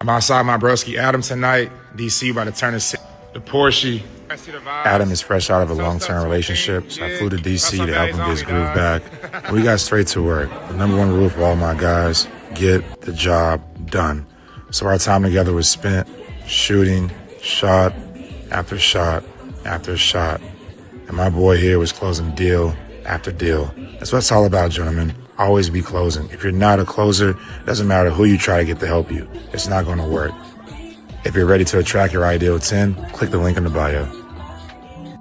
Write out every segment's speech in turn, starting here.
I'm outside my broski Adam tonight. DC about to turn the Porsche. Adam is fresh out of a long-term relationship, so I flew to DC to help him get his groove back. We got straight to work. The number one rule for all my guys, get the job done. So our time together was spent shooting shot after shot after shot. And my boy here was closing deal after deal. That's what it's all about, gentlemen. Always be closing. If you're not a closer, it doesn't matter who you try to get to help you. It's not going to work. If you're ready to attract your ideal 10, click the link in the bio.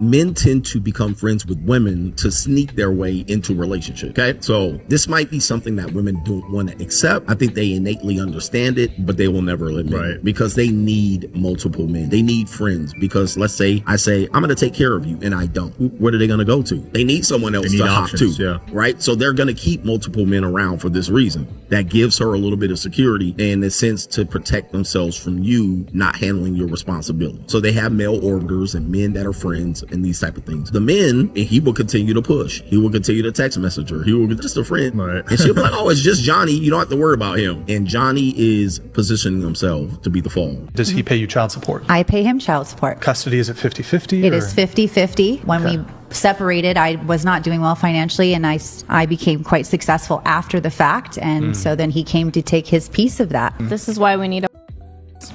Men tend to become friends with women to sneak their way into relationships. Okay. So this might be something that women don't want to accept. I think they innately understand it, but they will never admit it because they need multiple men. They need friends because let's say I say, I'm going to take care of you and I don't. Where are they going to go to? They need someone else to hop to. Right. So they're going to keep multiple men around for this reason. That gives her a little bit of security and in a sense to protect themselves from you not handling your responsibility. So they have male orbiters and men that are friends and these type of things. The men, and he will continue to push. He will continue to text message her. He will be just a friend. Right. And she'll be like, oh, it's just Johnny. You don't have to worry about him. And Johnny is positioning himself to be the fall. Does he pay you child support? I pay him child support. Custody, is it 50-50? It is 50-50. When we separated, I was not doing well financially, and I became quite successful after the fact. And so then he came to take his piece of that. This is why we need a...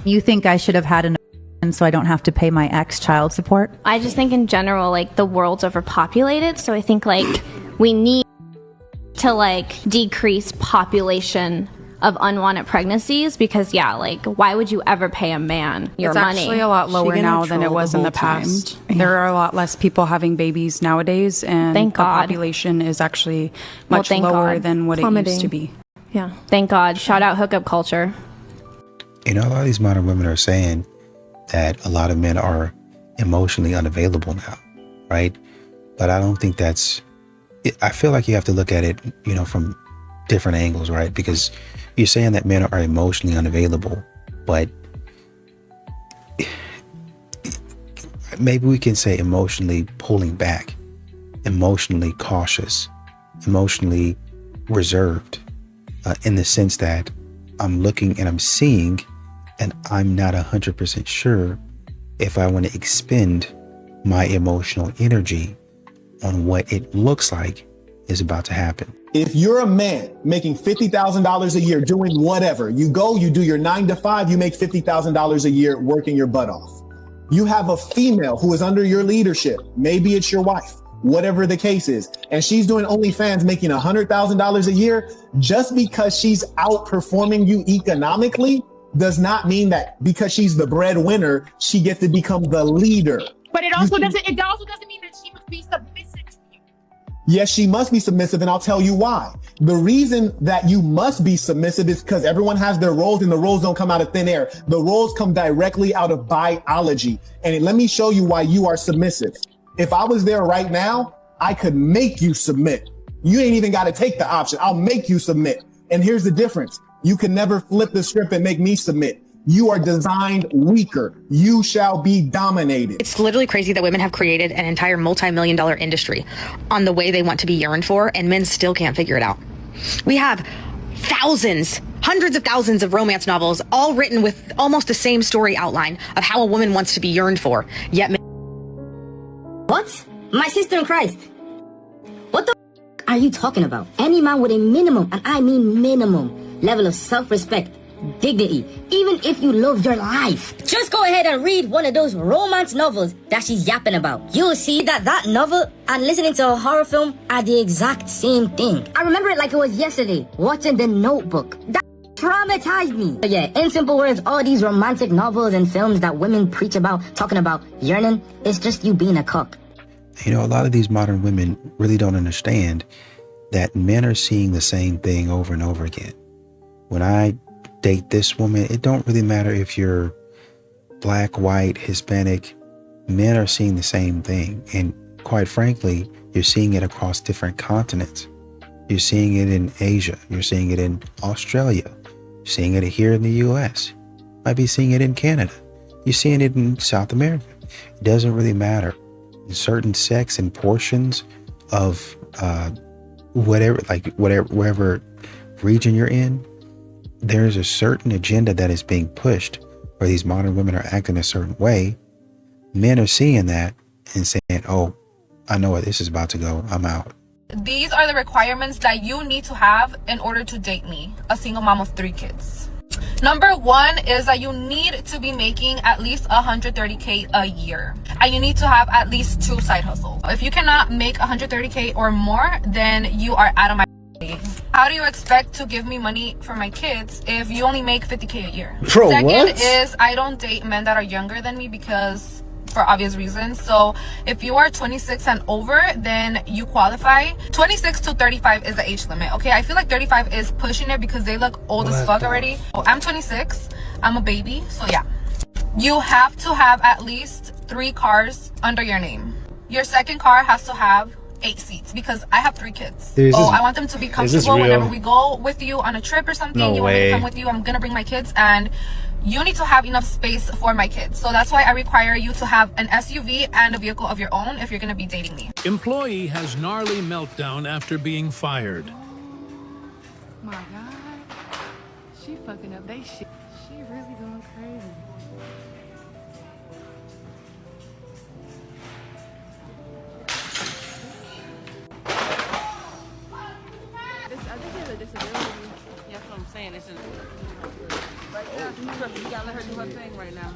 You think I should have had an so I don't have to pay my ex child support? I just think in general, like, the world's overpopulated. So I think, like, we need to, like, decrease population of unwanted pregnancies because, yeah, like, why would you ever pay a man your money? It's actually a lot lower now than it was in the past. There are a lot less people having babies nowadays, and Thank the God. population is actually much lower than what it used to be. Yeah. Thank God. Shout out hookup culture. You know, a lot of these modern women are saying that a lot of men are emotionally unavailable now, right? But I don't think I feel like you have to look at it, you know, from different angles, right? Because you're saying that men are emotionally unavailable, but maybe we can say emotionally pulling back, emotionally cautious, emotionally reserved, in the sense that I'm looking and I'm seeing and I'm not 100% sure if I want to expend my emotional energy on what it looks like is about to happen. If you're a man making $50,000 a year doing whatever, you do your 9 to 5, you make $50,000 a year working your butt off. You have a female who is under your leadership. Maybe it's your wife, whatever the case is. And she's doing OnlyFans making $100,000 a year. Just because she's outperforming you economically does not mean that because she's the breadwinner, she gets to become the leader. But it also doesn't mean that she must be submissive to you. Yes, she must be submissive, and I'll tell you why. The reason that you must be submissive is because everyone has their roles, and the roles don't come out of thin air. The roles come directly out of biology. And let me show you why you are submissive. If I was there right now, I could make you submit. You ain't even got to take the option. I'll make you submit. And here's the difference. You can never flip the script and make me submit. You are designed weaker. You shall be dominated. It's literally crazy that women have created an entire multi-million-dollar industry on the way they want to be yearned for, and men still can't figure it out. We have thousands, hundreds of thousands of romance novels, all written with almost the same story outline of how a woman wants to be yearned for, yet What? My sister in Christ. What the are you talking about? Any man with a minimum, and I mean minimum, level of self-respect, dignity, even if you love your life, just go ahead and read one of those romance novels that she's yapping about. You'll see that novel and listening to a horror film are the exact same thing. I remember it like it was yesterday, watching The Notebook. That traumatized me. But yeah, in simple words, all these romantic novels and films that women preach about, talking about yearning, it's just you being a cuck. You know, a lot of these modern women really don't understand that men are seeing the same thing over and over again. When I date this woman, it don't really matter if you're black, white, Hispanic. Men are seeing the same thing. And quite frankly, you're seeing it across different continents. You're seeing it in Asia. You're seeing it in Australia. You're seeing it here in the US. Might be seeing it in Canada. You're seeing it in South America. It doesn't really matter. In certain sects and portions of wherever region you're in, there's a certain agenda that is being pushed, or these modern women are acting a certain way. Men are seeing that and saying, oh, I know where this is about to go. I'm out. These are the requirements that you need to have in order to date me, a single mom of 3 kids. Number 1 is that you need to be making at least $130K a year, and you need to have at least 2 side hustles. If you cannot make $130K or more, then you are out of my league. How do you expect to give me money for my kids if you only make $50K a year? Bro, Second what? is I don't date men that are younger than me because for obvious reasons. So if you are 26 and over, then you qualify. 26 to 35 is the age limit. Okay, I feel like 35 is pushing it because they look old as fuck already. I'm 26, I'm a baby, so yeah. You have to have at least 3 cars under your name. Your second car has to have 8 seats because I have 3 kids. I want them to be comfortable whenever we go with you on a trip or something. No you way. want me to come with you, I'm gonna bring my kids, and you need to have enough space for my kids. So that's why I require you to have an SUV and a vehicle of your own if you're gonna be dating me. Employee has gnarly meltdown after being fired. My God. She fucking up they shit. She really going crazy. I think it's a disability. Yeah, that's what I'm saying. It's right now, you gotta let her do her thing right now.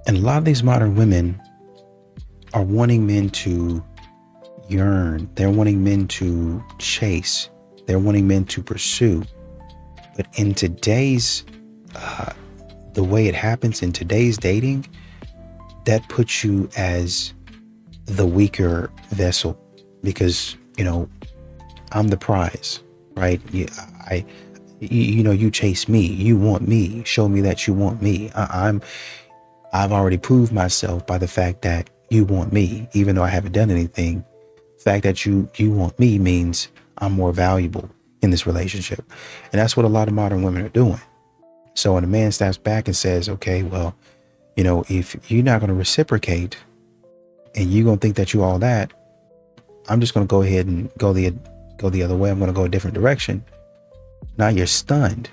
And a lot of these modern women are wanting men to yearn. They're wanting men to chase. They're wanting men to pursue. But in today's, the way it happens in today's dating, that puts you as the weaker vessel because, you know, I'm the prize, right? You chase me, you want me, show me that you want me. I've already proved myself by the fact that you want me, even though I haven't done anything. The fact that you want me means I'm more valuable in this relationship. And that's what a lot of modern women are doing. So when a man steps back and says, okay, well, you know, if you're not going to reciprocate and you're going to think that you all that, I'm just going to go ahead and go the other way. I'm going to go a different direction. Now you're stunned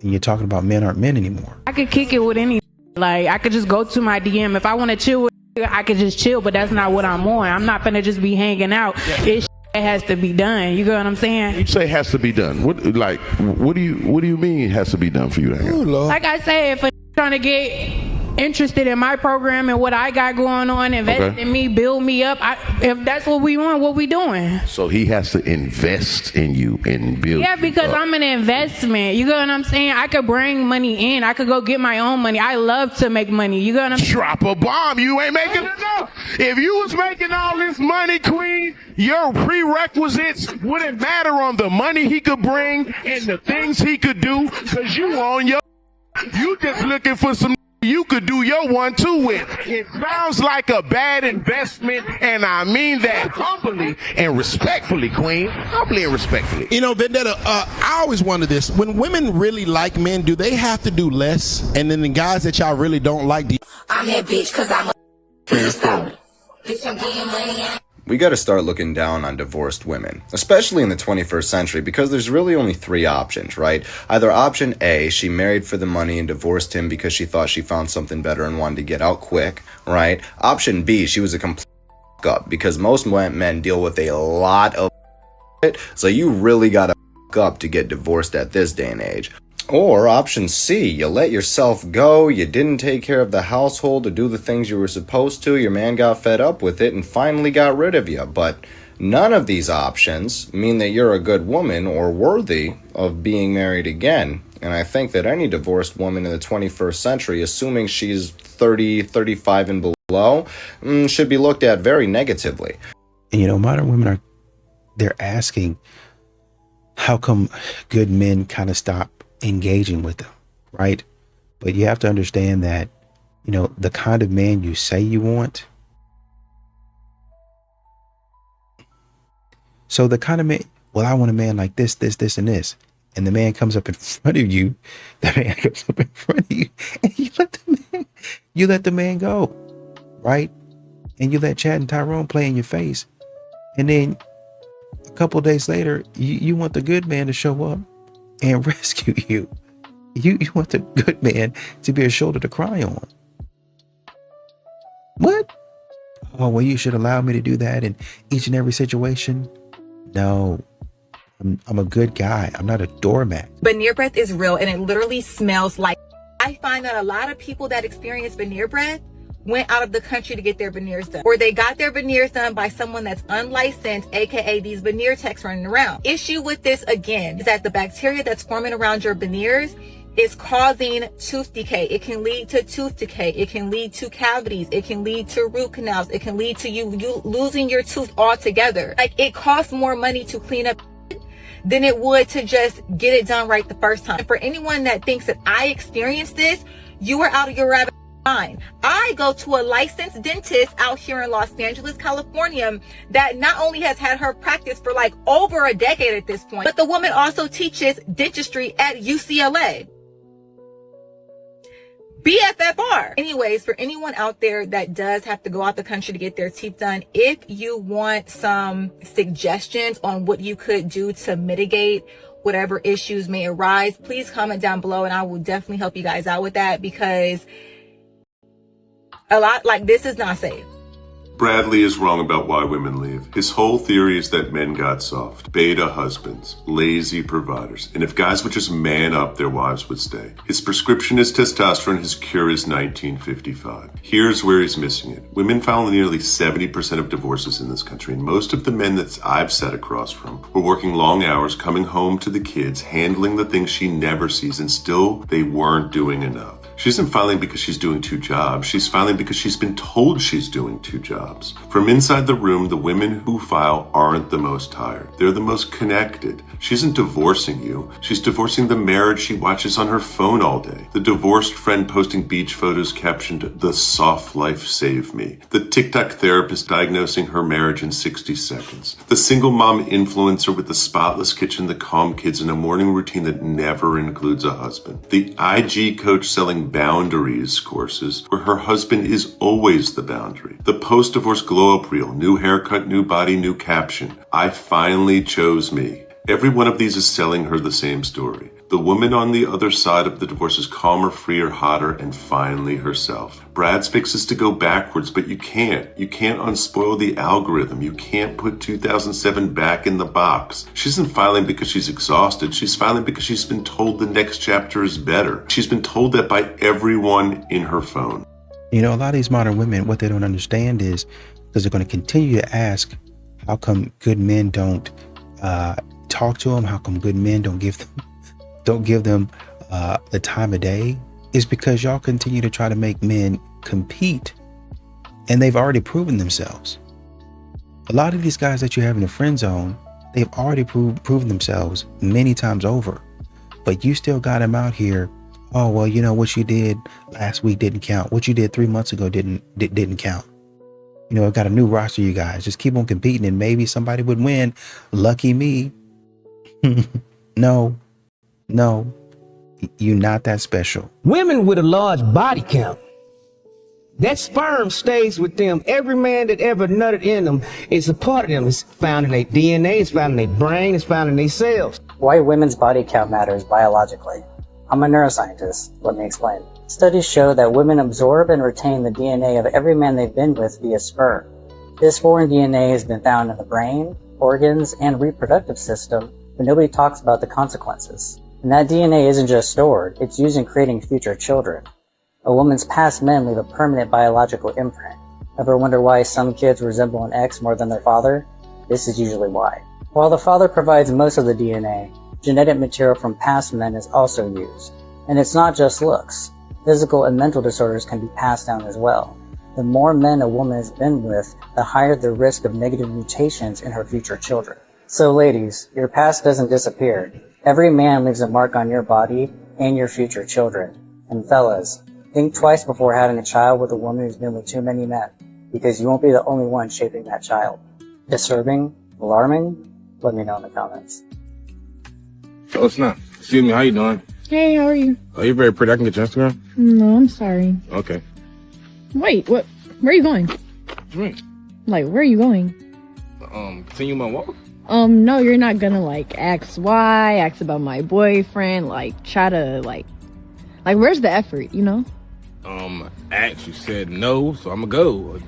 and you're talking about men aren't men anymore. I could kick it with any, like I could just go to my DM. If I want to chill with I could just chill, but that's not what I'm on. I'm not gonna just be hanging out. It has to be done. You get what I'm saying? You say it has to be done. What do you mean it has to be done for you to hang out? Like I say, if a trying to get interested in my program and what I got going on, invest in me, build me up. If that's what we want, what we doing? So he has to invest in you and build. Yeah, because I'm an investment. You get what I'm saying? I could bring money in. I could go get my own money. I love to make money. You get what I'm saying? Drop a bomb. You ain't making enough. If you was making all this money, Queen, your prerequisites wouldn't matter on the money he could bring and the things he could do, because you on your. You just looking for some you could do your 1-2 with. It sounds like a bad investment, and I mean that humbly and respectfully, Queen. Humbly and respectfully. You know, Vendetta, I always wonder this. When women really like men, do they have to do less? And then the guys that y'all really don't like, I'm that bitch because I'm a bitch, I'm getting money. We gotta start looking down on divorced women, especially in the 21st century, because there's really only 3 options, right? Either option A, she married for the money and divorced him because she thought she found something better and wanted to get out quick, right? Option B, she was a complete up, because most men deal with a lot of it, so you really gotta up to get divorced at this day and age. Or option C, you let yourself go, you didn't take care of the household or do the things you were supposed to, your man got fed up with it and finally got rid of you. But none of these options mean that you're a good woman or worthy of being married again. And I think that any divorced woman in the 21st century, assuming she's 30, 35 and below, should be looked at very negatively. And you know, modern women they're asking, how come good men kind of stop engaging with them, right? But you have to understand that, you know, the kind of man you say you want. So the kind of man, well, I want a man like this, and this. and the man comes up in front of you, and you let the man go, right? And you let Chad and Tyrone play in your face. And then a couple of days later, you want the good man to show up and rescue you. You want the good man to be a shoulder to cry on. What? Oh, well, you should allow me to do that in each and every situation. No, I'm a good guy. I'm not a doormat. Veneer breath is real, and it literally smells like. I find that a lot of people that experience veneer breath went out of the country to get their veneers done, or they got their veneers done by someone that's unlicensed, aka these veneer techs running around. Issue with this again is that the bacteria that's forming around your veneers is causing tooth decay. It can lead to tooth decay. It can lead to cavities. It can lead to root canals. It can lead to you losing your tooth altogether. Like, it costs more money to clean up than it would to just get it done right the first time. And for anyone that thinks that I experienced this, you are out of your rabbit mind. I go to a licensed dentist out here in Los Angeles, California, that not only has had her practice for like over a decade at this point, but the woman also teaches dentistry at UCLA. BFFR. Anyways, for anyone out there that does have to go out the country to get their teeth done, if you want some suggestions on what you could do to mitigate whatever issues may arise, please comment down below and I will definitely help you guys out with that, because a lot like this is not safe. Bradley is wrong about why women leave. His whole theory is that men got soft, beta husbands, lazy providers, and if guys would just man up, their wives would stay. His prescription is testosterone, his cure is 1955. Here's where he's missing it. Women file nearly 70% of divorces in this country, and most of the men that I've sat across from were working long hours, coming home to the kids, handling the things she never sees, and still they weren't doing enough. She isn't filing because she's doing two jobs. She's filing because she's been told she's doing two jobs. From inside the room, the women who file aren't the most tired. They're the most connected. She isn't divorcing you. She's divorcing the marriage she watches on her phone all day. The divorced friend posting beach photos captioned, "The soft life saved me." The TikTok therapist diagnosing her marriage in 60 seconds. The single mom influencer with the spotless kitchen, the calm kids, and a morning routine that never includes a husband. The IG coach selling boundaries courses where her husband is always the boundary. The post-divorce glow-up reel, new haircut, new body, new caption. I finally chose me. Every one of these is selling her the same story. The woman on the other side of the divorce is calmer, freer, hotter, and finally herself. Brad's fix is to go backwards, but you can't. You can't unspoil the algorithm. You can't put 2007 back in the box. She isn't filing because she's exhausted. She's filing because she's been told the next chapter is better. She's been told that by everyone in her phone. You know, a lot of these modern women, what they don't understand is, because they're going to continue to ask, how come good men don't talk to them? How come good men don't give them the time of day? Is because y'all continue to try to make men compete, and they've already proven themselves. A lot of these guys that you have in the friend zone, they've already proven themselves many times over, but you still got them out here. Oh, well, you know, what you did last week didn't count. What you did 3 months ago didn't count. You know, I got a new roster, you guys. Just keep on competing and maybe somebody would win. Lucky me. No, you're not that special. Women with a large body count, that sperm stays with them. Every man that ever nutted in them is a part of them. It's found in their DNA, it's found in their brain, it's found in their cells. Why women's body count matters biologically. I'm a neuroscientist. Let me explain. Studies show that women absorb and retain the DNA of every man they've been with via sperm. This foreign DNA has been found in the brain, organs, and reproductive system, but nobody talks about the consequences. And that DNA isn't just stored, it's used in creating future children. A woman's past men leave a permanent biological imprint. Ever wonder why some kids resemble an ex more than their father? This is usually why. While the father provides most of the DNA, genetic material from past men is also used. And it's not just looks. Physical and mental disorders can be passed down as well. The more men a woman has been with, the higher the risk of negative mutations in her future children. So ladies, your past doesn't disappear. Every man leaves a mark on your body and your future children. And fellas, think twice before having a child with a woman who's been with too many men, because you won't be the only one shaping that child. Disturbing? Alarming? Let me know in the comments. Oh, it's not. Excuse me, how you doing? Hey, how are you? Oh, you're very pretty. I can get your Instagram? No, I'm sorry. Okay. Wait, what? Where are you going? What you mean? Like, where are you going? Continue my walk? No, you're not gonna, like, ask why, ask about my boyfriend, like, try to, like, where's the effort, you know? Ask, you said no, so I'm gonna go.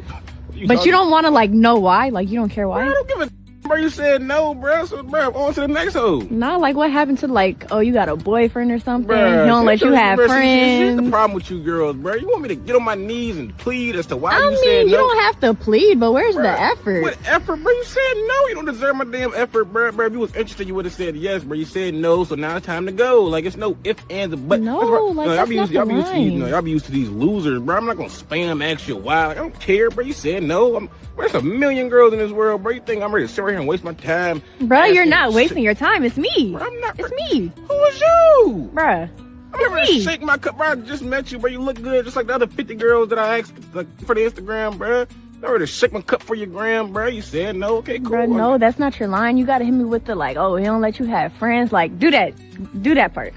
But you don't want to, like, know why? Like, you don't care why? Bro, I don't give a bro. You said no, bro. So, bro, on to the next hoe. Nah, like, what happened to, like, oh, you got a boyfriend or something? Bruh, he don't let you have friends? Here's the problem with you girls, bro. You want me to get on my knees and plead as to why I you said no? mean, you don't have to plead, but where's the effort? What effort, bro? You said no. You don't deserve my damn effort, bro. If you was interested, you would have said yes, bro. You said no, so now it's time to go. Like, it's no ifs, ands, or buts. No, like, y'all that's be not used, y'all the be used to these, line. y'all be used to these losers, bro. I'm not gonna spam ask you why. Like, I don't care, bro. You said no. There's a million girls in this world, bro. You think I'm ready to sit right here and waste my time? Bro, you're not wasting your time. It's me. Bro, I'm not. It's me. Who is you? Bruh. I'm ready to shake my cup, bro. I just met you, bro. You look good, just like the other 50 girls that I asked like, for the Instagram, bro. I'm ready to shake my cup for your gram, bro. You said no. Okay, cool. Bro, no, that's not your line. You gotta hit me with the, like, oh, he don't let you have friends. Like, do that part.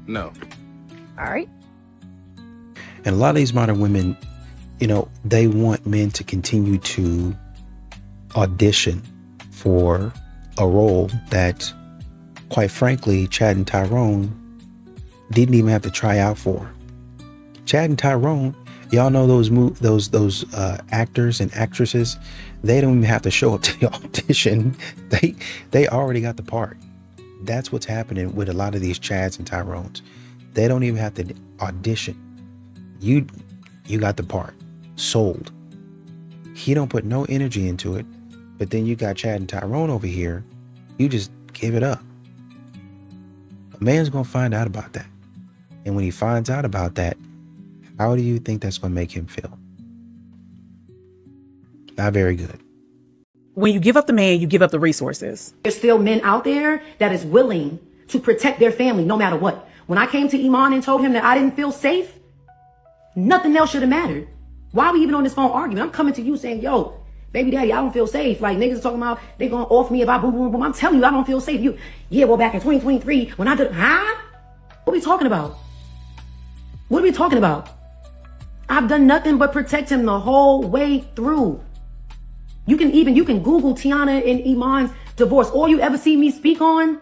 No. All right. And a lot of these modern women, you know, they want men to continue to audition for a role that, quite frankly, Chad and Tyrone didn't even have to try out for. Chad and Tyrone, y'all know those actors and actresses, they don't even have to show up to the audition. They already got the part. That's what's happening with a lot of these Chads and Tyrones. They don't even have to audition. You got the part. Sold. He don't put no energy into it, but then you got Chad and Tyrone over here. You just give it up. A man's gonna find out about that. And when he finds out about that, how do you think that's gonna make him feel? Not very good. When you give up the man, you give up the resources. There's still men out there that is willing to protect their family no matter what. When I came to Iman and told him that I didn't feel safe, nothing else should have mattered. Why are we even on this phone arguing? I'm coming to you saying, yo, baby daddy, I don't feel safe. Like, niggas talking about they gonna off me about boom, boom, boom. I'm telling you, I don't feel safe. Well, back in 2023, when I did, What are we talking about? What are we talking about? I've done nothing but protect him the whole way through. You can Google Tiana and Iman's divorce. All you ever see me speak on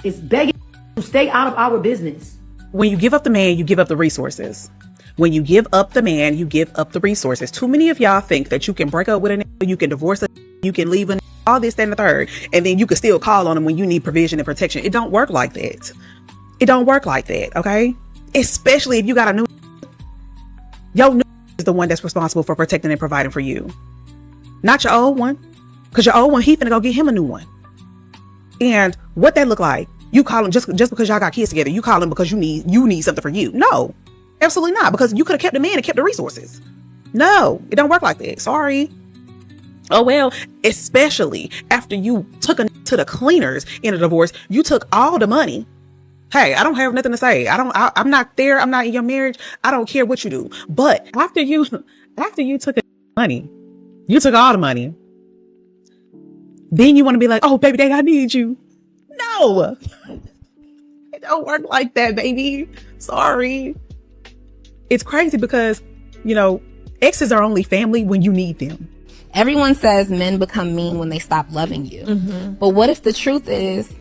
is begging to stay out of our business. When you give up the man, you give up the resources. When you give up the man, you give up the resources. Too many of y'all think that you can break up with a nigga, you can divorce a nigga, you can leave a nigga, all this, that, and the third, and then you can still call on him when you need provision and protection. It don't work like that. It don't work like that, okay? Especially if you got a new your new is the one that's responsible for protecting and providing for you. Not your old one. Because your old one, he finna go get him a new one. And what that look like? You call him just because y'all got kids together, you call him because you need something for you. No. Absolutely not, because you could have kept the man and kept the resources. No, it don't work like that. Sorry. Oh well, especially after you took to the cleaners in a divorce, you took all the money. Hey, I don't have nothing to say. I'm not there. I'm not in your marriage. I don't care what you do. But after you took the money, you took all the money. Then you want to be like, oh baby daddy, I need you. No, it don't work like that, baby. Sorry. It's crazy because, you know, exes are only family when you need them. Everyone says men become mean when they stop loving you. Mm-hmm. But what if the truth is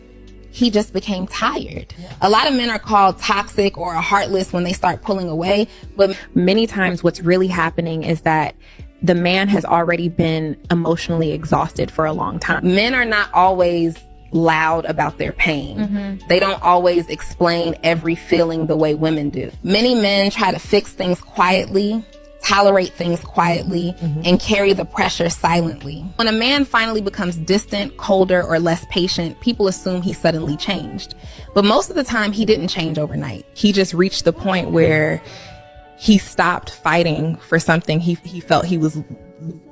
he just became tired? Yeah. A lot of men are called toxic or heartless when they start pulling away. But many times what's really happening is that the man has already been emotionally exhausted for a long time. Men are not always loud about their pain. Mm-hmm. They don't always explain every feeling the way women do. Many men try to fix things quietly, tolerate things quietly, and carry the pressure silently. When a man finally becomes distant, colder, or less patient, people assume he suddenly changed. But most of the time, he didn't change overnight. He just reached the point where he stopped fighting for something he felt he was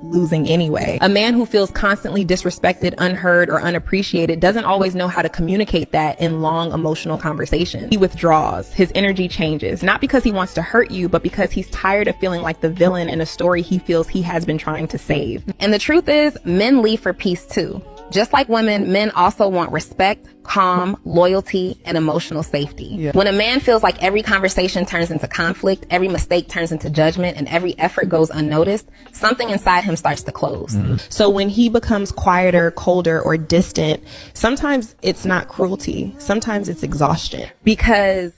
losing anyway. A man who feels constantly disrespected, unheard, or unappreciated doesn't always know how to communicate that in long emotional conversations. He withdraws. His energy changes, not because he wants to hurt you, but because he's tired of feeling like the villain in a story he feels he has been trying to save. And the truth is, men leave for peace too. Just like women, men also want respect, calm, loyalty, and emotional safety. Yeah. When a man feels like every conversation turns into conflict, every mistake turns into judgment, and every effort goes unnoticed, something inside him starts to close. So when he becomes quieter, colder, or distant, sometimes it's not cruelty. Sometimes it's exhaustion. Because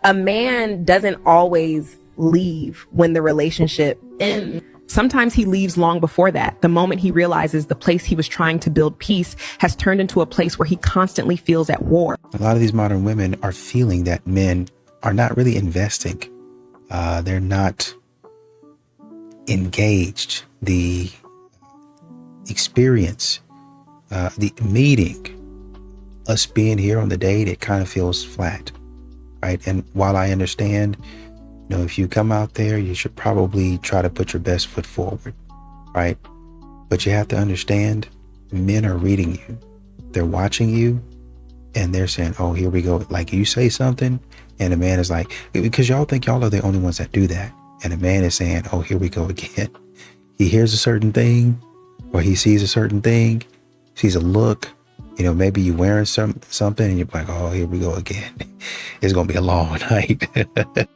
a man doesn't always leave when the relationship ends. Sometimes he leaves long before that. The moment he realizes the place he was trying to build peace has turned into a place where he constantly feels at war. A lot of these modern women are feeling that men are not really investing. They're not engaged. The experience, the meeting, us being here on the date, it kind of feels flat, right? And while I understand, you know, if you come out there, you should probably try to put your best foot forward, right? But you have to understand, men are reading you. They're watching you, and they're saying, oh, here we go. Like, you say something, and a man is like, because y'all think y'all are the only ones that do that. And a man is saying, oh, here we go again. He hears a certain thing, or he sees a certain thing, sees a look, you know, maybe you're wearing something and you're like, oh, here we go again. It's going to be a long night.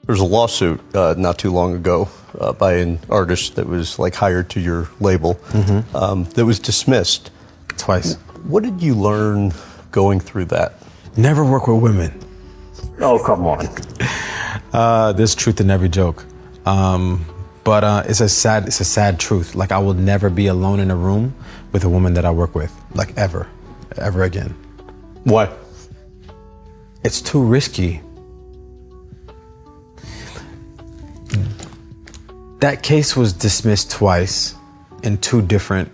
There's a lawsuit not too long ago by an artist that was like hired to your label that was dismissed. Twice. What did you learn going through that? Never work with women. Oh, come on. There's truth in every joke. But it's a sad truth. Like, I will never be alone in a room with a woman that I work with, like ever again. Why? It's too risky. That case was dismissed twice in two different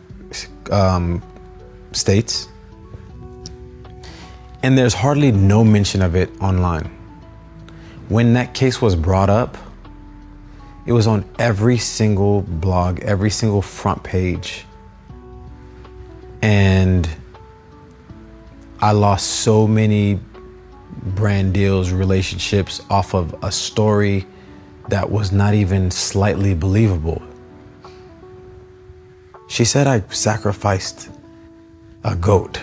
states. And there's hardly no mention of it online. When that case was brought up, it was on every single blog, every single front page. And I lost so many brand deals, relationships off of a story that was not even slightly believable. She said I sacrificed a goat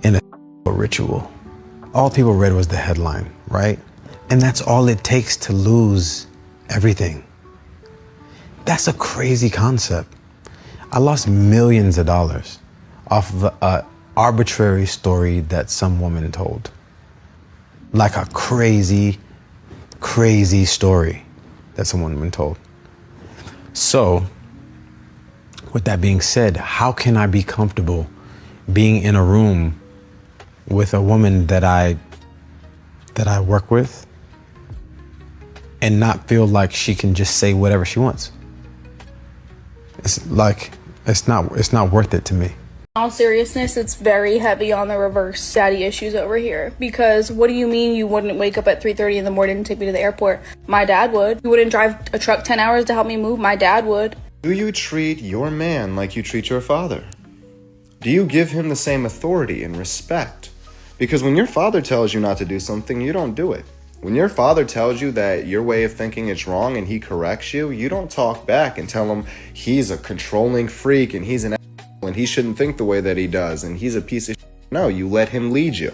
in a ritual. All people read was the headline, right? And that's all it takes to lose everything. That's a crazy concept. I lost millions of dollars off of an arbitrary story that some woman told. Like a crazy, crazy story that some woman told. So, with that being said, how can I be comfortable being in a room with a woman that I work with and not feel like she can just say whatever she wants? It's like, it's not worth it to me. In all seriousness, it's very heavy on the reverse daddy issues over here. Because what do you mean you wouldn't wake up at 3:30 in the morning and take me to the airport? My dad would. You wouldn't drive a truck 10 hours to help me move? My dad would. Do you treat your man like you treat your father? Do you give him the same authority and respect? Because when your father tells you not to do something, you don't do it. When your father tells you that your way of thinking is wrong and he corrects you, you don't talk back and tell him he's a controlling freak and he's an asshole and he shouldn't think the way that he does and he's a piece of shit. No, you let him lead you.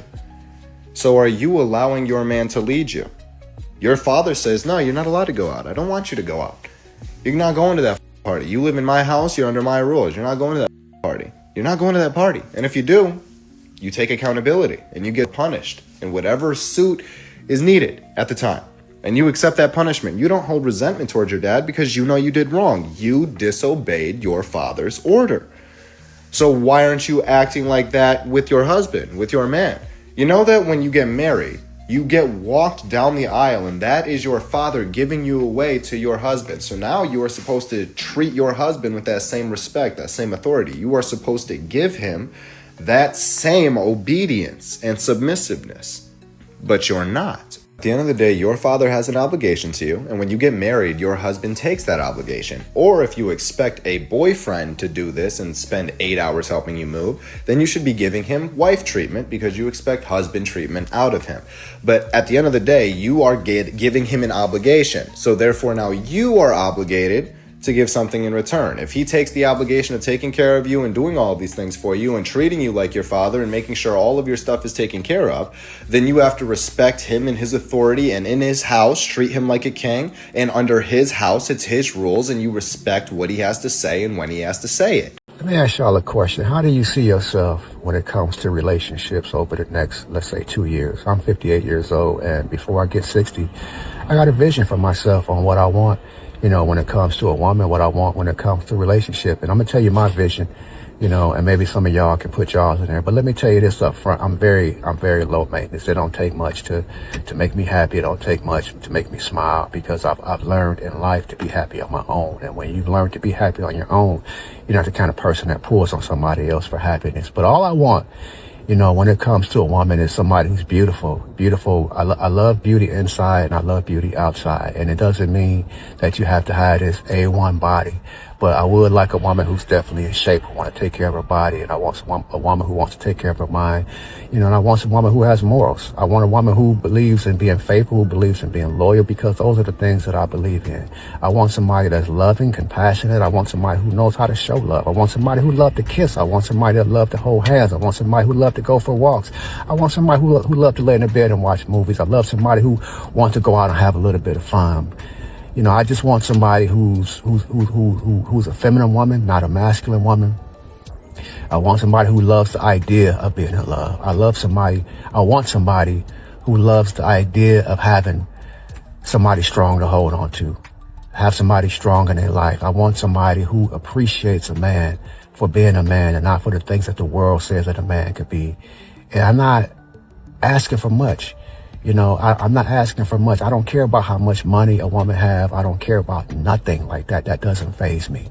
So are you allowing your man to lead you? Your father says, no, you're not allowed to go out. I don't want you to go out. You're not going to that party. You live in my house. You're under my rules. You're not going to that party. You're not going to that party. And if you do, you take accountability and you get punished in whatever suit is needed at the time. And you accept that punishment. You don't hold resentment towards your dad because you know you did wrong. You disobeyed your father's order. So why aren't you acting like that with your husband, with your man? You know that when you get married, you get walked down the aisle and that is your father giving you away to your husband. So now you are supposed to treat your husband with that same respect, that same authority. You are supposed to give him that same obedience and submissiveness, but you're not. At the end of the day, your father has an obligation to you, and when you get married, your husband takes that obligation. Or if you expect a boyfriend to do this and spend 8 hours helping you move, then you should be giving him wife treatment because you expect husband treatment out of him. But at the end of the day, you are giving him an obligation. So therefore now you are obligated to give something in return. If he takes the obligation of taking care of you and doing all of these things for you and treating you like your father and making sure all of your stuff is taken care of, then you have to respect him and his authority, and in his house, treat him like a king, and under his house, it's his rules, and you respect what he has to say and when he has to say it. Let me ask y'all a question. How do you see yourself when it comes to relationships over the next, let's say, 2 years? I'm 58 years old, and before I get 60, I got a vision for myself on what I want, when it comes to a woman, what I want when it comes to a relationship. And I'm going to tell you my vision, and maybe some of y'all can put y'all's in there. But let me tell you this up front. I'm very low maintenance. It don't take much to make me happy. It don't take much to make me smile, because I've learned in life to be happy on my own. And when you've learned to be happy on your own, you're not the kind of person that pulls on somebody else for happiness. But all I want, when it comes to a woman, is somebody who's beautiful. I love beauty inside and I love beauty outside. And it doesn't mean that you have to have this A1 body. But I would like a woman who's definitely in shape, who want to take care of her body. And I want a woman who wants to take care of her mind. And I want a woman who has morals. I want a woman who believes in being faithful, who believes in being loyal, because those are the things that I believe in. I want somebody that's loving, compassionate. I want somebody who knows how to show love. I want somebody who loves to kiss. I want somebody that loves to hold hands. I want somebody who loves to go for walks. I want somebody who loves to lay in the bed and watch movies. I love somebody who wants to go out and have a little bit of fun. I just want somebody who's a feminine woman, not a masculine woman. I want somebody who loves the idea of being in love. I want somebody who loves the idea of having somebody strong to hold on to, have somebody strong in their life. I want somebody who appreciates a man for being a man and not for the things that the world says that a man could be. And I'm not asking for much. I'm not asking for much. I don't care about how much money a woman have. I don't care about nothing like that. That doesn't faze me.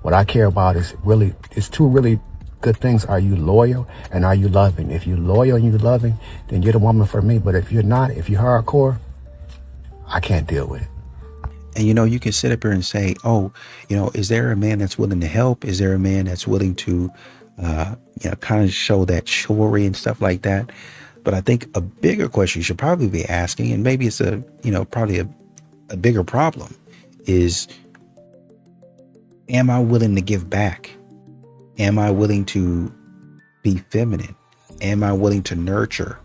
What I care about is two really good things. Are you loyal and are you loving? If you're loyal and you're loving, then you're the woman for me. But if you're not, if you're hardcore, I can't deal with it. And you can sit up here and say, is there a man that's willing to help? Is there a man that's willing to, kind of show that chivalry and stuff like that? But I think a bigger question you should probably be asking, and maybe it's probably a bigger problem, is, am I willing to give back? Am I willing to be feminine? Am I willing to nurture?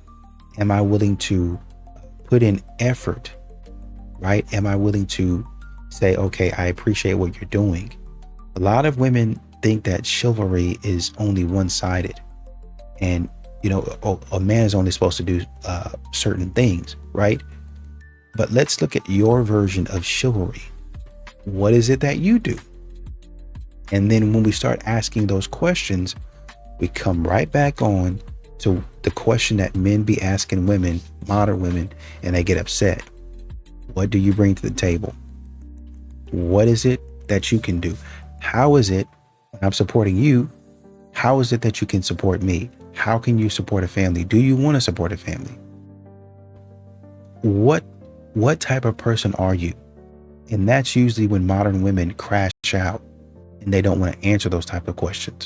Am I willing to put in effort? Right? Am I willing to say, okay, I appreciate what you're doing? A lot of women think that chivalry is only one-sided. And a man is only supposed to do certain things, right? But let's look at your version of chivalry. What is it that you do? And then when we start asking those questions, we come right back on to the question that men be asking women, modern women, and they get upset. What do you bring to the table? What is it that you can do? How is it, when I'm supporting you, how is it that you can support me? How can you support a family? Do you want to support a family? What type of person are you? And that's usually when modern women crash out and they don't want to answer those type of questions.